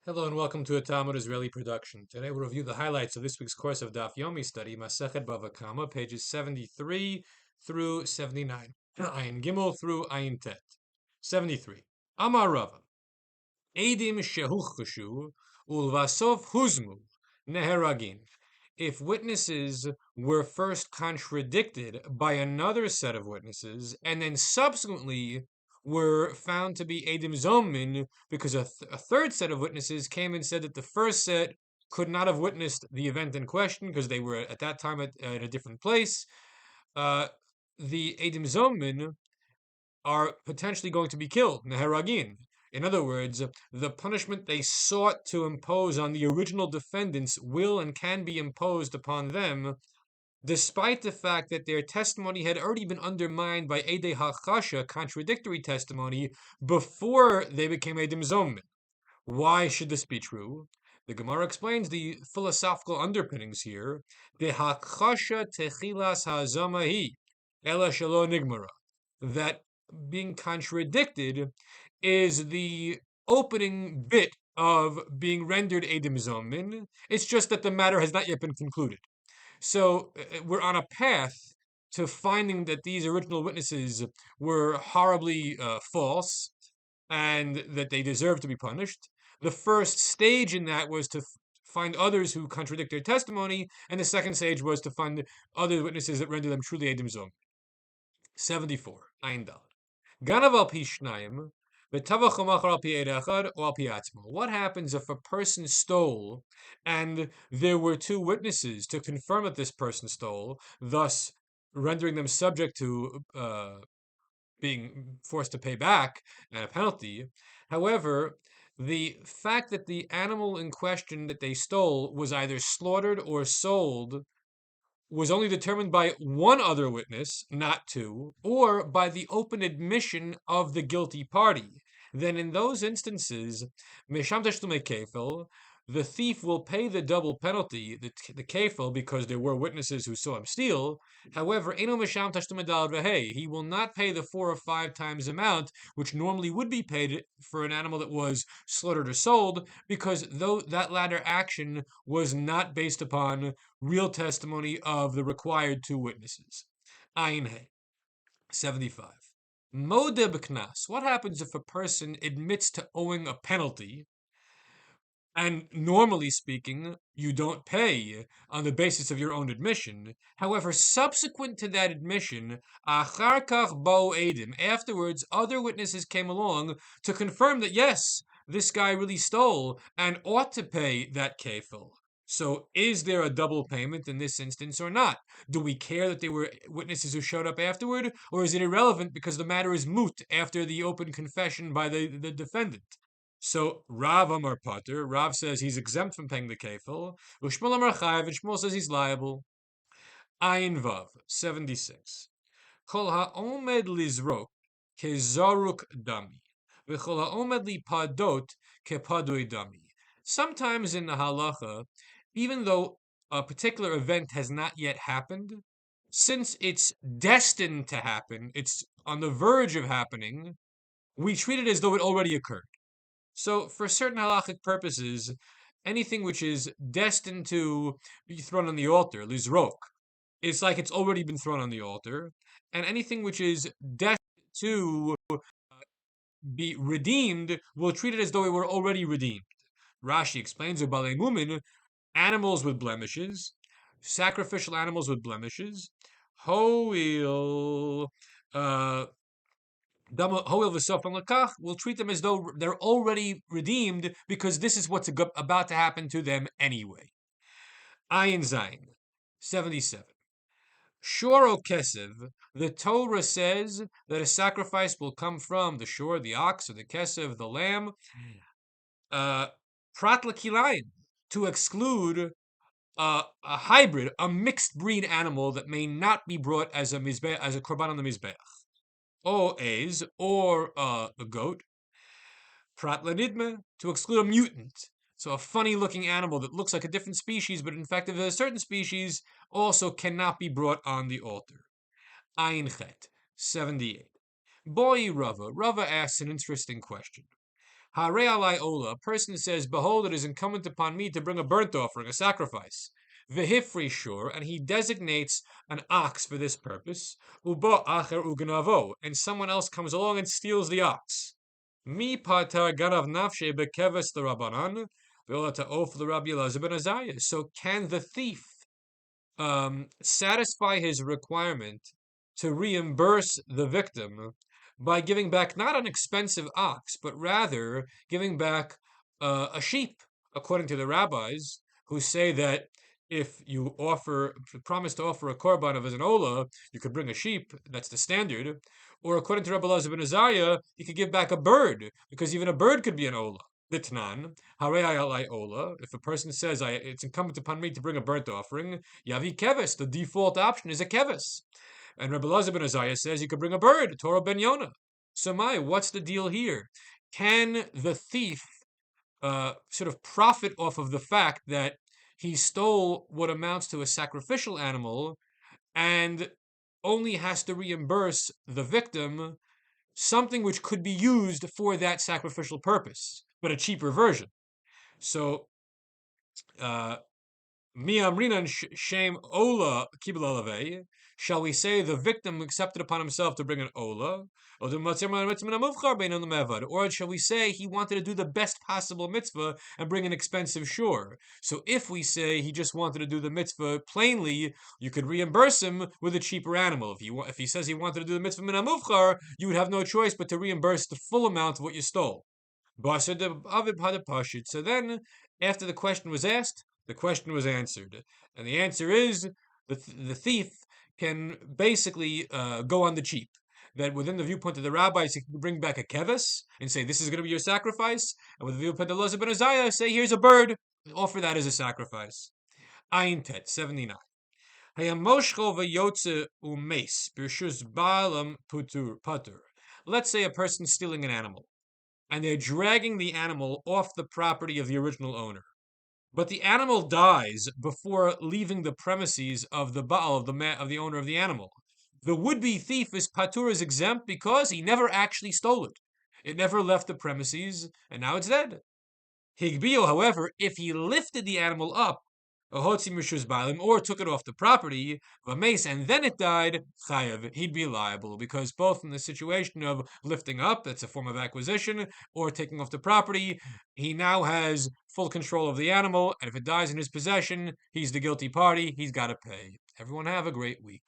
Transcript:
Hello and welcome to a Talmud Israeli production. Today we'll review the highlights of this week's course of Daf Yomi study, Masechet Bava Kamma, pages 73 through 79. Ayin Gimel through Ayin Tet. 73. Amar Rava. Eidim shehuchshu ulvasof huzmu neheragin. If witnesses were first contradicted by another set of witnesses and then subsequently were found to be Eidim Zomin because a third set of witnesses came and said that the first set could not have witnessed the event in question because they were at that time at a different place, the Eidim Zomin are potentially going to be killed, neheragin. In other words, the punishment they sought to impose on the original defendants will and can be imposed upon them, despite the fact that their testimony had already been undermined by Eidei HaChasha, contradictory testimony, before they became Eidim Zomin. Why should this be true? The Gemara explains the philosophical underpinnings here. The HaChasha techilas ha'zamahi, ela shelo nigmara. That being contradicted is the opening bit of being rendered Eidim Zomin. It's just that the matter has not yet been concluded. So we're on a path to finding that these original witnesses were horribly false and that they deserve to be punished. The first stage in that was to find others who contradict their testimony, and the second stage was to find other witnesses that render them truly Eidim Zomin. 74. Ayin Dal. Ganav al pi shnayim, v'tavach umachar al pi eid echad or al pi atzmo. What happens if a person stole and there were two witnesses to confirm that this person stole, thus rendering them subject to being forced to pay back and a penalty? However, the fact that the animal in question that they stole was either slaughtered or sold was only determined by one other witness, not two, or by the open admission of the guilty party, then in those instances, Mesham Tashlume Kefil, the thief will pay the double penalty, the kefil, because there were witnesses who saw him steal. However, Eno Mesham Tashlume Dal Vehei, he will not pay the 4 or 5 times amount, which normally would be paid for an animal that was slaughtered or sold, because though that latter action was not based upon real testimony of the required two witnesses. Ayin He. 75. Modeb Knas. What happens if a person admits to owing a penalty, and normally speaking, you don't pay on the basis of your own admission? However, subsequent to that admission, achar kach bo edim, afterwards, other witnesses came along to confirm that yes, this guy really stole and ought to pay that kefil. So, is there a double payment in this instance or not? Do we care that there were witnesses who showed up afterward, or is it irrelevant because the matter is moot after the open confession by the defendant? So Rav Amar Pater, Rav says he's exempt from paying the kefil. Ushmuel Amar Chayav, and Shmuel says he's liable. Ayin Vav, 76. Kol ha'omed lizrok kezaruk dami, v'chol ha'omed lipadot kepadui dami. Sometimes in the halacha, even though a particular event has not yet happened, since it's destined to happen, it's on the verge of happening, we treat it as though it already occurred. So, for certain halachic purposes, anything which is destined to be thrown on the altar, lizrok, it's like it's already been thrown on the altar, and anything which is destined to be redeemed, we'll treat it as though it were already redeemed. Rashi explains, Ubale Mumin, animals with blemishes, sacrificial animals with blemishes, Hoil, we'll treat them as though they're already redeemed because this is what's about to happen to them anyway. Ayin Zayin, 77. Shoro Kesev, the Torah says that a sacrifice will come from the shore, the ox, or the Kesev, the lamb, Prat Lakilayin, to exclude a hybrid, a mixed breed animal that may not be brought as a korban on the mizbeach. O A's, or a goat. Prat Lanidme, to exclude a mutant. So a funny looking animal that looks like a different species, but in fact if a certain species, also cannot be brought on the altar. Ayin Chet, 78. Boy Rava. Rava asks an interesting question. Hare alai ola, a person says, behold, it is incumbent upon me to bring a burnt offering, a sacrifice. Vihifri shur, and he designates an ox for this purpose. Ubo acher ugnavo, and someone else comes along and steals the ox. Mi patar ganav nafshe bekeves the rabbanan, ve'olata of the Rabbi Elazar ben Azariah. So can the thief satisfy his requirement to reimburse the victim by giving back not an expensive ox, but rather giving back a sheep, according to the rabbis who say that if you promise to offer a korban of as an ola, you could bring a sheep. That's the standard. Or according to Rabbi Elazar ben Azariah, you could give back a bird because even a bird could be an ola. Litnan, harei ola. If a person says, it's incumbent upon me to bring a burnt offering, yavi keves. The default option is a keves. And Rabbi Elazar ben Azariah says you could bring a bird, Torah ben Yonah. So, what's the deal here? Can the thief sort of profit off of the fact that he stole what amounts to a sacrificial animal and only has to reimburse the victim something which could be used for that sacrificial purpose, but a cheaper version? So, Miamrinan shame ola kiblalave. Shall we say the victim accepted upon himself to bring an ola? Or shall we say he wanted to do the best possible mitzvah and bring an expensive shore? So if we say he just wanted to do the mitzvah plainly, you could reimburse him with a cheaper animal. If he says he wanted to do the mitzvah min hamuvchar, you would have no choice but to reimburse the full amount of what you stole. So then, after the question was asked, the question was answered. And the answer is the thief can basically go on the cheap. That within the viewpoint of the rabbis, he can bring back a keves and say, this is going to be your sacrifice. And with the viewpoint of Elazar ben Azariah, say, here's a bird. Offer that as a sacrifice. Ayin Tet, 79. Let's say a person stealing an animal, and they're dragging the animal off the property of the original owner. But the animal dies before leaving the premises of the Baal, of the owner of the animal. The would-be thief is patur, is exempt because he never actually stole it. It never left the premises, and now it's dead. Higbio, however, if he lifted the animal up, or took it off the property, and then it died, chayav, he'd be liable, because both in the situation of lifting up, that's a form of acquisition, or taking off the property, he now has full control of the animal, and if it dies in his possession, he's the guilty party, he's got to pay. Everyone have a great week.